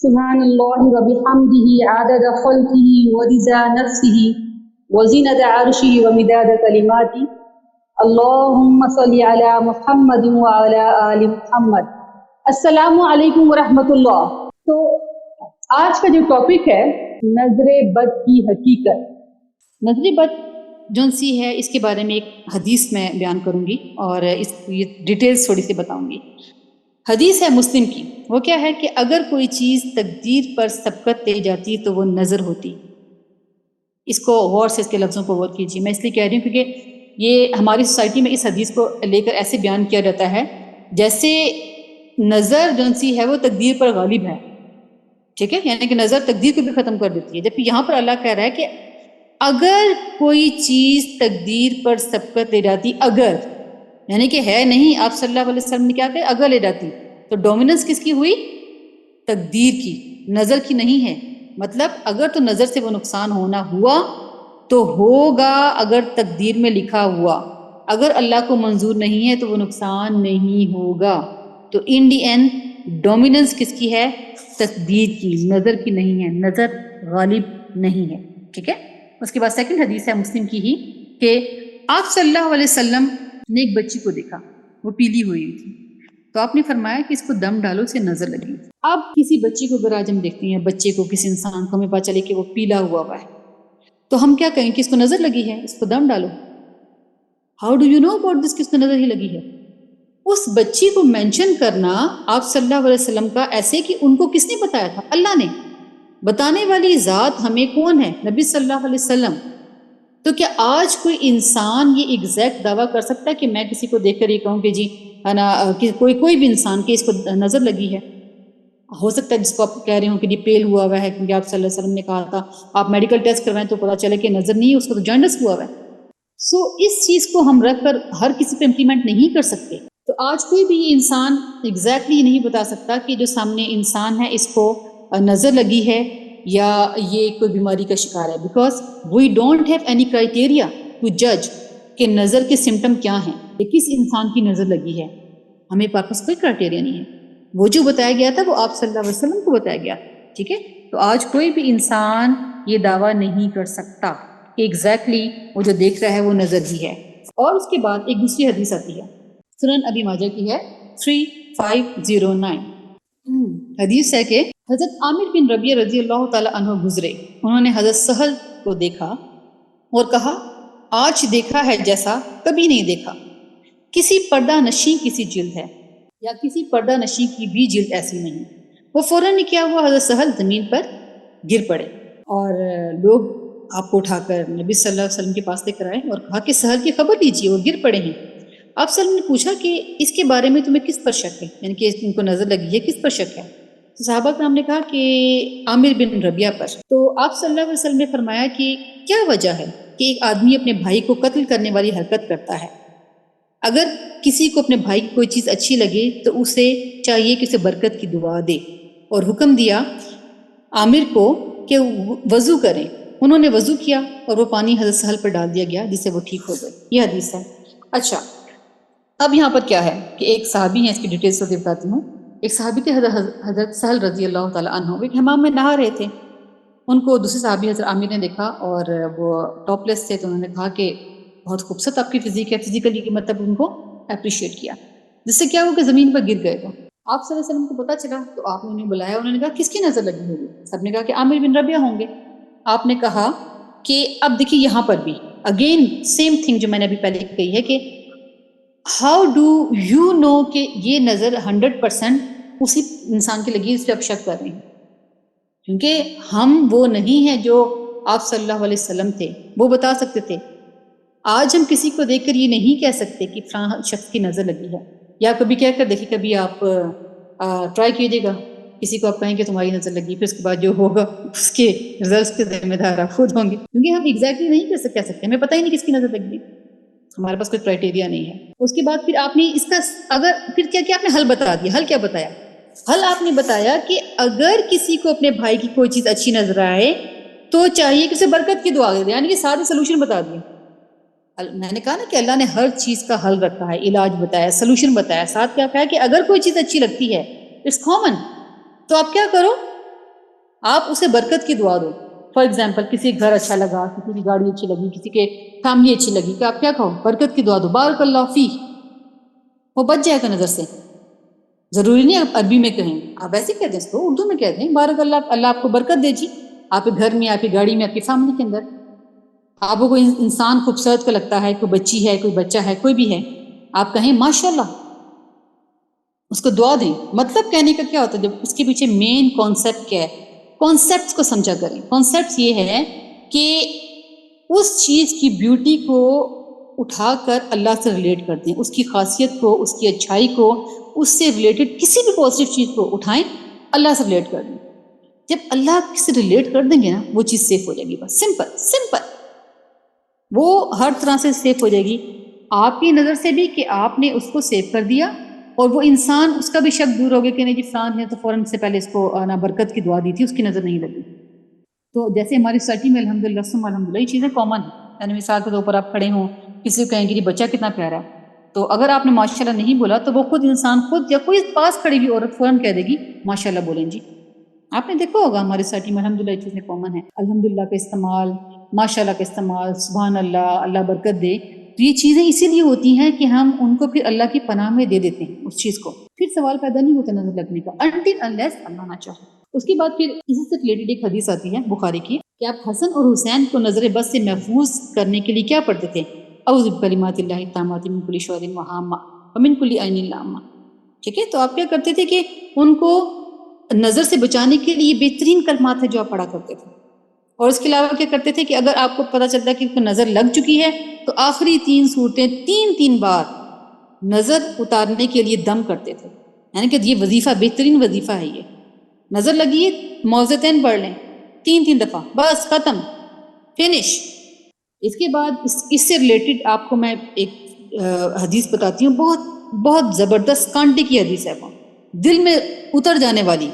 سبحان اللہ وبحمدہ عدد خلقہ ورضا نفسہ وزنة عرشہ ومداد کلماتہ اللہم صلی علی محمد وعلی آل محمد۔ السلام علیکم ورحمۃ اللہ۔ تو آج کا جو ٹاپک ہے نظر بد کی حقیقت۔ نظر بد جون سی ہے اس کے بارے میں ایک حدیث میں بیان کروں گی اور اس کی ڈیٹیلز تھوڑی سی بتاؤں گی۔ حدیث ہے مسلم کی، وہ کیا ہے کہ اگر کوئی چیز تقدیر پر سبقت دے جاتی تو وہ نظر ہوتی۔ اس کو غور سے اس کے لفظوں کو غور کیجیے۔ میں اس لیے کہہ رہی ہوں کیونکہ یہ ہماری سوسائٹی میں اس حدیث کو لے کر ایسے بیان کیا جاتا ہے جیسے نظر جون سی ہے وہ تقدیر پر غالب ہے، ٹھیک ہے، یعنی کہ نظر تقدیر کو بھی ختم کر دیتی ہے، جبکہ یہاں پر اللہ کہہ رہا ہے کہ اگر کوئی چیز تقدیر پر سبقت دے جاتی، اگر یعنی کہ ہے نہیں، آپ صلی اللہ علیہ وسلم نے کیا کہا اگر لے جاتی، تو ڈومیننس کس کی ہوئی؟ تقدیر کی، نظر کی نہیں ہے۔ مطلب اگر تو نظر سے وہ نقصان ہونا ہوا تو ہوگا اگر تقدیر میں لکھا ہوا، اگر اللہ کو منظور نہیں ہے تو وہ نقصان نہیں ہوگا۔ تو ان دی اینڈ ڈومیننس کس کی ہے؟ تقدیر کی، نظر کی نہیں ہے، نظر غالب نہیں ہے، ٹھیک ہے۔ اس کے بعد سیکنڈ حدیث ہے مسلم کی ہی کہ آپ صلی اللہ علیہ وسلم نے ایک بچی کو دیکھا، وہ پیلی ہوئی تھی، تو آپ نے فرمایا کہ اس کو دم ڈالو، سے نظر لگی۔ اب کسی بچی کو اگر آج ہم دیکھتے ہیں، بچے کو، کسی انسان کو ہمیں پتہ چلے کہ وہ پیلا ہوا ہے، تو ہم کیا کہیں کہ اس کو نظر لگی ہے، اس کو دم ڈالو۔ How do you know about this, کس کو نظر ہی لگی ہے؟ اس بچی کو مینشن کرنا آپ صلی اللہ علیہ وسلم کا ایسے کہ ان کو کس نے بتایا تھا؟ اللہ نے۔ بتانے والی ذات ہمیں کون ہے؟ نبی صلی اللہ علیہ وسلم۔ تو کیا آج کوئی انسان یہ ایگزیکٹ دعویٰ کر سکتا ہے کہ میں کسی کو دیکھ کر یہ کہوں کہ جی ہے نا، کوئی بھی انسان کہ اس کو نظر لگی ہے؟ ہو سکتا ہے جس کو آپ کہہ رہے ہوں کہ یہ پیل ہوا ہے، کیونکہ آپ صلی اللہ علیہ وسلم نے کہا تھا آپ میڈیکل ٹیسٹ کروائیں تو پتہ چلے کہ نظر نہیں ہے، اس کو تو جانڈس ہوا ہے۔ سو اس چیز کو ہم رکھ کر ہر کسی پہ امپلیمنٹ نہیں کر سکتے۔ تو آج کوئی بھی انسان ایگزیکٹلی نہیں بتا سکتا کہ جو سامنے انسان ہے اس کو نظر لگی ہے یا یہ کوئی بیماری کا شکار ہے، because we don't have any criteria to جج کہ نظر کے سمٹم کیا ہیں، کہ کس انسان کی نظر لگی ہے۔ ہمیں پاس کوئی کرائٹیریا نہیں ہے، وہ جو بتایا گیا تھا وہ آپ صلی اللہ علیہ وسلم کو بتایا گیا، ٹھیک ہے۔ تو آج کوئی بھی انسان یہ دعویٰ نہیں کر سکتا کہ ایگزیکٹلی وہ جو دیکھ رہا ہے وہ نظر ہی ہے۔ اور اس کے بعد ایک دوسری حدیث آتی ہے، سنن ابی ماجہ کی ہے 3509۔ حدیث ہے کہ حضرت عامر بن ربیعہ رضی اللہ تعالی عنہ گزرے، انہوں نے حضرت سہل کو دیکھا اور کہا آج دیکھا ہے جیسا کبھی نہیں دیکھا، کسی پردہ نشیں کسی جلد ہے، یا کسی پردہ نشیں کی بھی جلد ایسی نہیں۔ وہ فوراً کیا ہوا حضرت سہل زمین پر گر پڑے اور لوگ آپ کو اٹھا کر نبی صلی اللہ علیہ وسلم کے پاس لے کر آئے اور کہا کہ سہل کی خبر لیجیے، وہ گر پڑے ہیں۔ آپ صلی اللہ علیہ وسلم نے پوچھا کہ اس کے بارے میں تمہیں کس پر شک ہے، یعنی کہ ان کو نظر لگی ہے، کس پر شک ہے؟ صحابہ کرام نے کہا کہ عامر بن ربیعہ پر۔ تو آپ صلی اللہ علیہ وسلم نے فرمایا کہ کیا وجہ ہے کہ ایک آدمی اپنے بھائی کو قتل کرنے والی حرکت کرتا ہے؟ اگر کسی کو اپنے بھائی کی کوئی چیز اچھی لگے تو اسے چاہیے کہ اسے برکت کی دعا دے، اور حکم دیا عامر کو کہ وضو کریں۔ انہوں نے وضو کیا اور وہ پانی حضرت سہل پر ڈال دیا گیا، جس سے وہ ٹھیک ہو گئے۔ یہ حدیث ہے۔ اچھا، اب یہاں پر کیا ہے کہ ایک صحابی ہیں، اس کی ڈیٹیلز تو بتاتی ہوں۔ ایک صحابی تھے حضرت سہل رضی اللہ تعالیٰ عنہ، وہ ایک حمام میں نہا رہے تھے، ان کو دوسرے صحابی حضرت عامر نے دیکھا اور وہ ٹاپ لیس تھے، تو انہوں نے کہا کہ بہت خوبصورت آپ کی فزیک ہے، فزیکلی کی مطلب ان کو اپریشیٹ کیا، جس سے کیا ہوا کہ زمین پر گر گئے تھے۔ آپ صلی اللہ علیہ وسلم کو پتہ چلا تو آپ نے انہیں بلایا، انہوں نے کہا کس کی نظر لگی ہوگی؟ سب نے کہا کہ عامر بن ربیعہ ہوں گے۔ آپ نے کہا کہ اب دیکھیے یہاں پر بھی اگین سیم تھنگ جو میں نے ابھی پہلے کہی ہے کہ ہاؤ ڈو یو نو کہ یہ نظر 100% اسی انسان کی لگی، اس پہ آپ شک کر رہے ہیں، کیونکہ ہم وہ نہیں ہیں جو آپ صلی اللہ علیہ وسلم تھے، وہ بتا سکتے تھے۔ آج ہم کسی کو دیکھ کر یہ نہیں کہہ سکتے کہ فلاں شخص کی نظر لگی ہے، یا کبھی کہہ کر دیکھیے، کبھی آپ ٹرائی کیجیے گا، کسی کو آپ کہیں کہ تمہاری نظر لگی، پھر اس کے بعد جو ہوگا اس کے رزلٹس کے ذمہ دار آپ خود ہوں گے، کیونکہ ہم ایگزیکٹلی نہیں کہہ سکتے، ہمیں پتہ ہی نہیں کس کی نظر لگی، ہمارے پاس کوئی کرائٹیریا نہیں ہے۔ اس کے بعد پھر آپ نے اس کا اگر پھر کیا آپ نے حل بتا دیا۔ حل کیا بتایا؟ حل آپ نے بتایا کہ اگر کسی کو اپنے بھائی کی کوئی چیز اچھی نظر آئے تو چاہیے کہ اسے برکت کی دعا دے، یعنی کہ سارے سلوشن بتا دیے۔ میں نے کہا نا کہ اللہ نے ہر چیز کا حل رکھا ہے، علاج بتایا، سلوشن بتایا، ساتھ کیا کہا کہ اگر کوئی چیز اچھی لگتی ہے اٹس کامن، تو آپ کیا کرو آپ اسے برکت کی دعا دو. فار ایگزامپل کسی کے گھر اچھا لگا، کسی کی گاڑی اچھی لگی، کسی کے فیملی اچھی لگی، کہ آپ کیا کہو؟ برکت کی دعا دو، بارک اللہ فی، وہ بچ جائے گا نظر سے. ضروری نہیں آپ عربی میں کہیں، آپ ایسے کہہ دیں اس کو، اردو میں کہہ دیں بارک اللہ، اللہ آپ کو برکت دے جی، آپ کے گھر میں، آپ کی گاڑی میں، آپ کی فیملی کے اندر. آپ کو کوئی انسان خوبصورت کا لگتا ہے، کوئی بچی ہے، کوئی بچہ ہے، کوئی بھی ہے، آپ کہیں ماشاء اللہ، اس کو دعا دیں. مطلب کہنے کا کیا ہوتا ہے؟ جب اس کے پیچھے مین کانسیپٹ کیا ہے، کانسیپٹس کو سمجھا کریں. کانسیپٹس یہ ہے کہ اس چیز کی بیوٹی کو اٹھا کر اللہ سے ریلیٹ کرتے ہیں، اس کی خاصیت کو، اس کی اچھائی کو، اس سے ریلیٹڈ کسی بھی پازیٹیو چیز کو اٹھائیں، اللہ سے ریلیٹ کر دیں. جب اللہ سے ریلیٹ کر دیں گے نا، وہ چیز سیف ہو جائے گی. بس سمپل سمپل، وہ ہر طرح سے سیف ہو جائے گی، آپ کی نظر سے بھی کہ آپ نے اس کو سیو کر دیا، اور وہ انسان، اس کا بھی شک دور ہو گیا کہ نہیں جی فلان ہے تو فوراً سے پہلے اس کو نا برکت کی دعا دی تھی، اس کی نظر نہیں لگی. تو جیسے ہماری سوسائٹی میں الحمدللہ ثم الحمدللہ یہ چیزیں کامن ہیں. یعنی مثال کے طور پر آپ کھڑے ہوں، کسی کو کہیں کہ جی بچہ کتنا پیارا ہے، تو اگر آپ نے ماشاءاللہ نہیں بولا تو وہ خود انسان خود، یا کوئی پاس کھڑی ہوئی عورت فوراً کہہ دے گی ماشاءاللہ بولیں جی. آپ نے دیکھا ہوگا ہماری سوسائٹی میں الحمدللہ یہ چیزیں کامن ہیں. الحمدللہ کا استعمال، ماشاءاللہ کا استعمال، سبحان اللہ، اللہ برکت دے. تو یہ چیزیں اسی لیے ہوتی ہیں کہ ہم ان کو پھر اللہ کی پناہ میں دے دیتے ہیں اس چیز کو، پھر سوال پیدا نہیں ہوتا نظر لگنے کا until unless اللہ نہ چاہے. اس کے بعد پھر اسی سے ریلیٹڈ ایک حدیث آتی ہے بخاری کی کہ آپ حسن اور حسین کو نظر بد سے محفوظ کرنے کے لیے کیا پڑھتے تھے؟ اعوذ بکلمات اللہ التامات من کل شر وہامہ ومن کل عین لامہ. ٹھیک ہے، تو آپ کیا کرتے تھے کہ ان کو نظر سے بچانے کے لیے بہترین کلمات ہیں جو آپ پڑھا کرتے تھے. اور اس کے علاوہ کیا کرتے تھے کہ اگر آپ کو پتہ چلتا ہے کہ نظر لگ چکی ہے تو آخری 3 صورتیں 3 بار نظر اتارنے کے لیے دم کرتے تھے. یعنی کہ یہ وظیفہ بہترین وظیفہ ہے. یہ نظر لگی ہے، موضتین پڑھ لیں 3 دفعہ، بس ختم، فنش. اس کے بعد اس سے ریلیٹڈ آپ کو میں ایک حدیث بتاتی ہوں، بہت بہت زبردست کانٹے کی حدیث ہے، وہ دل میں اتر جانے والی.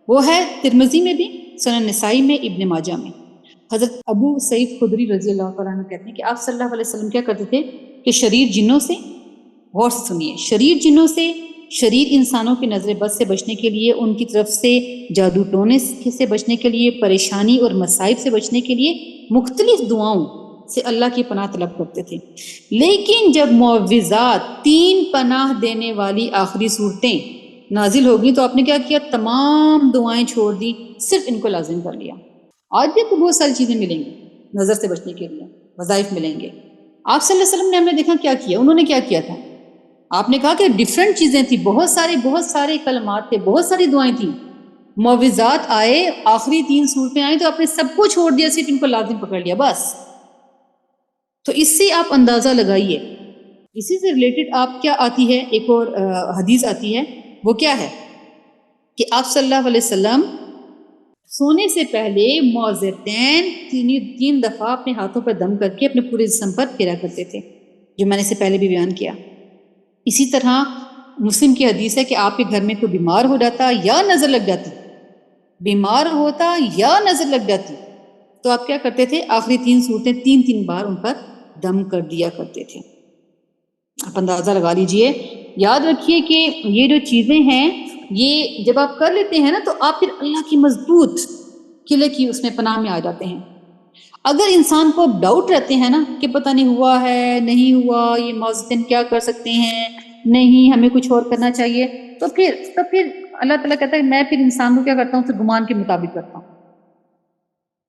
وہ ہے ترمذی میں بھی، سنن نسائی میں، ابن ماجہ میں. حضرت ابو سعید خدری رضی اللہ تعالیٰ عنہ کہتے ہیں کہ آپ صلی اللہ علیہ وسلم کیا کرتے تھے کہ شریر جنوں سے، غور سے سنیے، شریر جنوں سے، شریر انسانوں کی نظر بد سے بچنے کے لیے، ان کی طرف سے جادو ٹونے سے بچنے کے لیے، پریشانی اور مصائب سے بچنے کے لیے مختلف دعاؤں سے اللہ کی پناہ طلب کرتے تھے. لیکن جب معوذات، 3 پناہ دینے والی آخری صورتیں نازل ہوگی تو آپ نے کیا کیا؟ تمام دعائیں چھوڑ دی، صرف ان کو لازم کر لیا. آج بھی آپ کو بہت ساری چیزیں ملیں گی نظر سے بچنے کے لیے، وظائف ملیں گے. آپ صلی اللہ علیہ وسلم نے، ہم نے دیکھا کیا کیا، انہوں نے کیا کیا تھا. آپ نے کہا کہ ڈیفرنٹ چیزیں تھیں، بہت سارے کلمات تھے، بہت ساری دعائیں تھیں. معوذات آئے، آخری 3 صورتیں آئیں تو آپ نے سب کو چھوڑ دیا، صرف ان کو لازم پکڑ لیا بس. تو اس سے آپ اندازہ لگائیے. اسی سے ریلیٹڈ آپ کیا آتی ہے، ایک اور حدیث آتی ہے، وہ کیا ہے کہ آپ صلی اللہ علیہ وسلم سونے سے پہلے معوذتین 3 دفعہ اپنے ہاتھوں پر دم کر کے اپنے پورے جسم پر پھیرا کرتے تھے، جو میں نے سے پہلے بھی بیان کیا. اسی طرح مسلم کی حدیث ہے کہ آپ کے گھر میں کوئی بیمار ہو جاتا یا نظر لگ جاتی، بیمار ہوتا یا نظر لگ جاتی، تو آپ کیا کرتے تھے؟ آخری 3 صورتیں 3 بار ان پر دم کر دیا کرتے تھے. آپ اندازہ لگا لیجئے. یاد رکھیے کہ یہ جو چیزیں ہیں، یہ جب آپ کر لیتے ہیں نا تو آپ پھر اللہ کی مضبوط قلعے کی اس میں پناہ میں آ جاتے ہیں. اگر انسان کو ڈاؤٹ رہتے ہیں نا کہ پتہ نہیں ہوا ہے نہیں ہوا، یہ معوذتین کیا کر سکتے ہیں، نہیں ہمیں کچھ اور کرنا چاہیے، تو پھر اللہ تعالیٰ کہتا ہے میں پھر انسان کو کیا کرتا ہوں؟ تو گمان کے مطابق کرتا ہوں.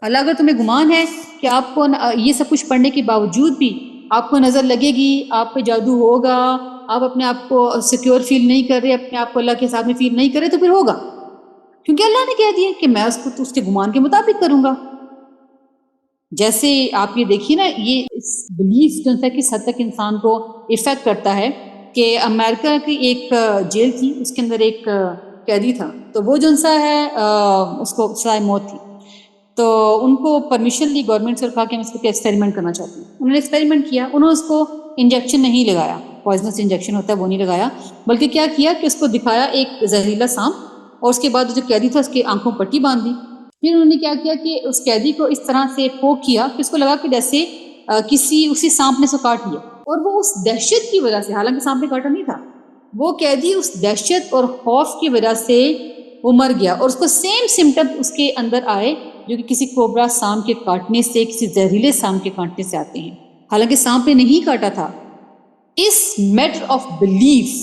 اللہ اگر تمہیں گمان ہے کہ آپ کو یہ سب کچھ پڑھنے کے باوجود بھی آپ کو نظر لگے گی، آپ پہ جادو ہوگا، آپ اپنے آپ کو سیکیور فیل نہیں کر رہے، اپنے آپ کو اللہ کے ساتھ میں فیل نہیں کر رہے، تو پھر ہوگا، کیونکہ اللہ نے کہہ دیا کہ میں اس کو تو اس کے گمان کے مطابق کروں گا. جیسے آپ یہ دیکھیے نا، یہ بلیف جو ہے کس حد تک انسان کو افیکٹ کرتا ہے کہ امریکہ کی ایک جیل تھی، اس کے اندر ایک قیدی تھا، تو وہ جو سا ہے اس کو سزائے موت تھی. تو ان کو پرمیشن لی گورنمنٹ سے، کہا کہ ہم اس کو ایکسپیریمنٹ کرنا چاہتے ہیں. انہوں نے ایکسپیریمنٹ کیا، انہوں نے اس کو انجیکشن نہیں لگایا، پوائزنس انجیکشن ہوتا ہے وہ نہیں لگایا، بلکہ کیا کیا کہ اس کو دکھایا ایک زہریلا سانپ، اور اس کے بعد جو قیدی تھا اس کے آنکھوں پٹی باندھ دی. پھر انہوں نے کیا کیا کہ اس قیدی کو اس طرح سے پوک کیا کہ اس کو لگا کہ جیسے اسی سانپ نے اس کو کاٹ لیا، اور وہ اس دہشت کی وجہ سے، حالانکہ سانپ نے کاٹا نہیں تھا، وہ قیدی اس دہشت اور خوف کی وجہ سے وہ مر گیا، اور اس کو سیم سمٹم اس کے اندر آئے جو کہ کسی کوبرا سانپ کے کاٹنے سے، کسی زہریلے سانپ کے کاٹنے سے آتے ہیں، حالانکہ سانپ نے نہیں کاٹا تھا۔ اس میٹر آف بلیف،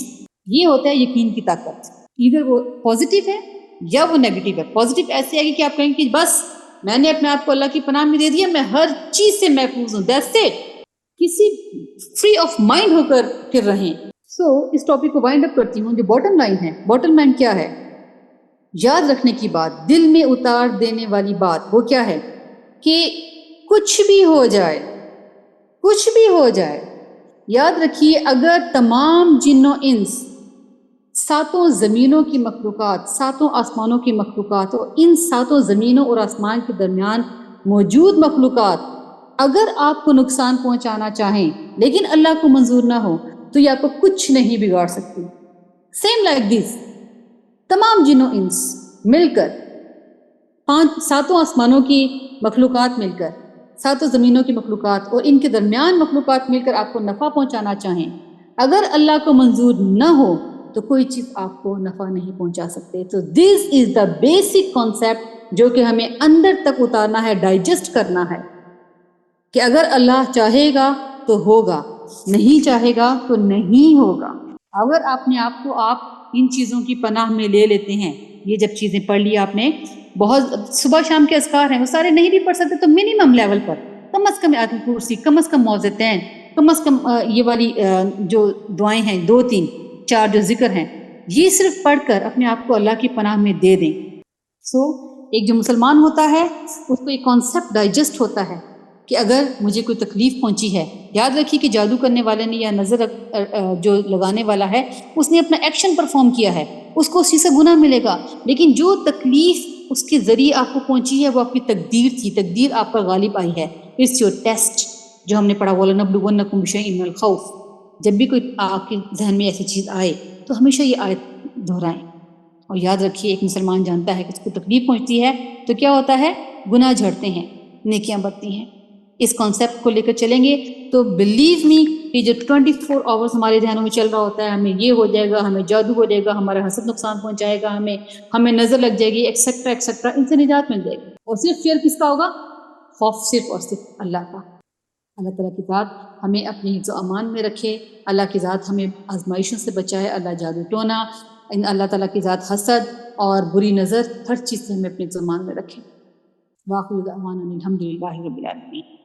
یہ ہوتا ہے یقین کی طاقت، ادھر وہ پازیٹیو ہے یا وہ نیگیٹو ہے۔ پازیٹیو ایسے آئے گی کہ آپ کہیں کہ بس میں نے اپنے آپ کو اللہ کی پناہ میں دے دیا، میں ہر چیز سے محفوظ ہوں، دیٹس اٹ، کسی فری آف مائنڈ ہو کر پھر رہیں۔ اس ٹاپک کو وائنڈ اپ کرتی ہوں۔ جو باٹم لائن ہے، باٹم لائن کیا ہے؟ یاد رکھنے کی بات، دل میں اتار دینے والی بات وہ کیا ہے کہ کچھ بھی ہو جائے، کچھ بھی ہو جائے، یاد رکھیے اگر تمام جن و انس، ساتوں زمینوں کی مخلوقات، ساتوں آسمانوں کی مخلوقات اور ان ساتوں زمینوں اور آسمان کے درمیان موجود مخلوقات اگر آپ کو نقصان پہنچانا چاہیں لیکن اللہ کو منظور نہ ہو تو یہ آپ کو کچھ نہیں بگاڑ سکتی۔ سیم لائک دس، تمام جن و انس مل کر، ساتوں آسمانوں کی مخلوقات مل کر، ساتوں زمینوں کی مخلوقات اور ان کے درمیان مخلوقات مل کر آپ کو نفع پہنچانا چاہیں، اگر اللہ کو منظور نہ ہو تو کوئی چیز آپ کو نفع نہیں پہنچا سکتے۔ تو دس از دا بیسک کانسیپٹ جو کہ ہمیں اندر تک اتارنا ہے، ڈائجسٹ کرنا ہے کہ اگر اللہ چاہے گا تو ہوگا، نہیں چاہے گا تو نہیں ہوگا۔ اگر اپنے آپ کو آپ ان چیزوں کی پناہ میں لے لیتے ہیں، یہ جب چیزیں پڑھ لی آپ نے، بہت صبح شام کے اذکار ہیں، وہ سارے نہیں بھی پڑھ سکتے تو منیمم لیول پر کم از کم آیت الکرسی، کم از کم موعظتین، کم از کم یہ والی جو دعائیں ہیں 2 3 4 جو ذکر ہیں، یہ صرف پڑھ کر اپنے آپ کو اللہ کی پناہ میں دے دیں۔ ایک جو مسلمان ہوتا ہے اس کو ایک کانسیپٹ ڈائجسٹ ہوتا ہے کہ اگر مجھے کوئی تکلیف پہنچی ہے، یاد رکھیے کہ جادو کرنے والے نے یا نظر جو لگانے والا ہے اس نے اپنا ایکشن پرفارم کیا ہے، اس کو اسی سے گناہ ملے گا، لیکن جو تکلیف اس کے ذریعے آپ کو پہنچی ہے وہ آپ کی تقدیر تھی، تقدیر آپ پر غالب آئی ہے۔ اٹس یور ٹیسٹ، جو ہم نے پڑھا وَلَنَبْلُوَنَّكُمْ بِشَيْءٍ مِّنَ الْخَوْفِ۔ جب بھی کوئی آپ کے ذہن میں ایسی چیز آئے تو ہمیشہ یہ آیت دہرائیں، اور یاد رکھیے ایک مسلمان جانتا ہے کہ اس کو تکلیف پہنچتی ہے تو کیا ہوتا ہے، گناہ جھڑتے ہیں، نیکیاں بڑھتی ہیں۔ اس کانسیپٹ کو لے کر چلیں گے تو بلیو می کہ جو 24 آورز ہمارے ذہنوں میں چل رہا ہوتا ہے، ہمیں یہ ہو جائے گا، ہمیں جادو ہو جائے گا، ہمارا حسد نقصان پہنچائے گا، ہمیں نظر لگ جائے گی، ایکسیٹرا ایکسیٹرا، ان سے نجات مل جائے گی۔ اور صرف فیئر کس کا ہوگا؟ خوف صرف اور صرف اللہ کا۔ اللہ تعالیٰ کی ذات ہمیں اپنے حفظ و امان میں رکھے، اللہ کی ذات ہمیں آزمائشوں سے بچائے، اللہ جادو ٹونا، اللہ تعالیٰ کی ذات حسد اور بری نظر، ہر چیز سے ہمیں اپنے حفظ و امان میں رکھے۔ واخر دعوانا الحمد للہ رب العالمین۔